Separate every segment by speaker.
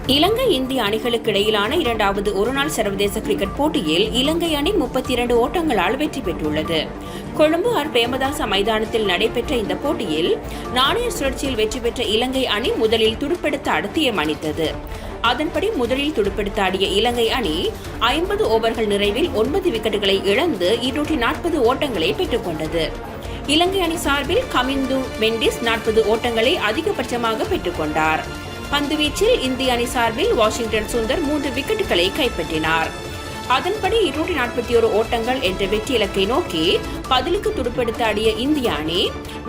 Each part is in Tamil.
Speaker 1: இலங்கை இந்திய அணிகளுக்கு இடையிலான இரண்டாவது ஒருநாள் சர்வதேச கிரிக்கெட் போட்டியில் இலங்கை அணி 32 ஓட்டங்களால் வெற்றி பெற்றுள்ளது. கொழும்பு ஆர் பிரேமதாச மைதானத்தில் நடைபெற்ற இந்த போட்டியில் நாணய சுழற்சியில் வெற்றி பெற்ற இலங்கை அணி முதலில் துடுப்பெடுத்து அடத்தியம் அணித்தது. அதன்படி முதலில் துடுப்பெடுத்து ஆடிய இலங்கை அணி 50 ஓவர்கள் நிறைவில் 9 விக்கெட்டுகளை இழந்து 240 ஓட்டங்களை பெற்றுக் கொண்டது. இலங்கை அணி சார்பில் கமிந்து மெண்டிஸ் 40 ஓட்டங்களை அதிகபட்சமாக பெற்றுக் கொண்டார். பந்துவீச்சில் இந்திய அணி சார்பில் வாஷிங்டன் சுந்தர் 3 விக்கெட்டுகளை கைப்பற்றினார். அதன்படி 241 ஓட்டங்கள் என்ற வெற்றி இலக்கை நோக்கி பதிலுக்கு துடுப்பெடுத்து ஆடிய இந்திய அணி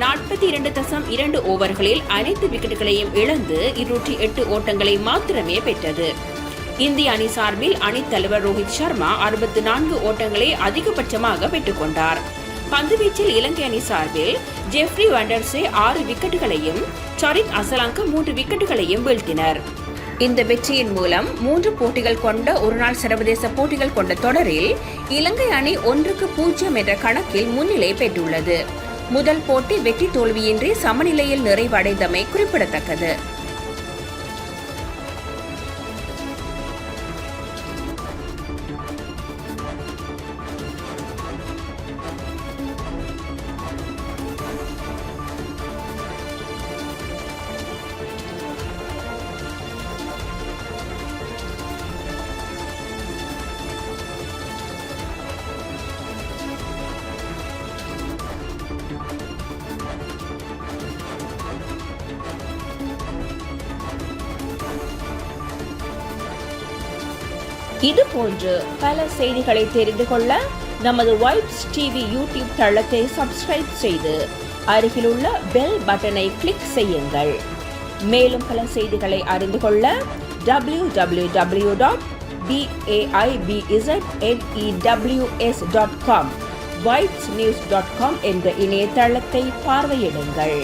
Speaker 1: 42.2 ஓவர்களில் அனைத்து விக்கெட்டுகளையும் இழந்து 208 ஓட்டங்களை மாத்திரமே பெற்றது. இந்திய அணி சார்பில் அணித் தலைவர் ரோஹித் சர்மா 64 ஓட்டங்களை அதிகபட்சமாக பெற்றுக் கொண்டார். பந்துவீச்சில் இலங்கை அணி சார்பில் ஜெஃப்ரி வாண்டர்ஸே 6 விக்கெட்டுகளையும் சரித் அசலாங்க 3 விக்கெட்டுகளையும் வீழ்த்தினர். இந்த வெற்றியின் மூலம் 3 போட்டிகள் கொண்ட ஒருநாள் சர்வதேச போட்டிகள் கொண்ட தொடரில் இலங்கை அணி 1-0 என்ற கணக்கில் முன்னிலை பெற்றுள்ளது. முதல் போட்டி வெற்றி தோல்வியின்றி சமநிலையில் நிறைவடைந்தமை குறிப்பிடத்தக்கது. இது போன்று பல செய்திகளை தெரிந்து கொள்ள நமது வைப்ஸ் டிவி யூடியூப் தளத்தை சப்ஸ்கிரைப் செய்து அருகிலுள்ள பெல் பட்டனை கிளிக் செய்யுங்கள். மேலும் பல செய்திகளை அறிந்து கொள்ள www.baibznews.com, vibesnews.com என்ற இணையதளத்தை பார்வையிடுங்கள்.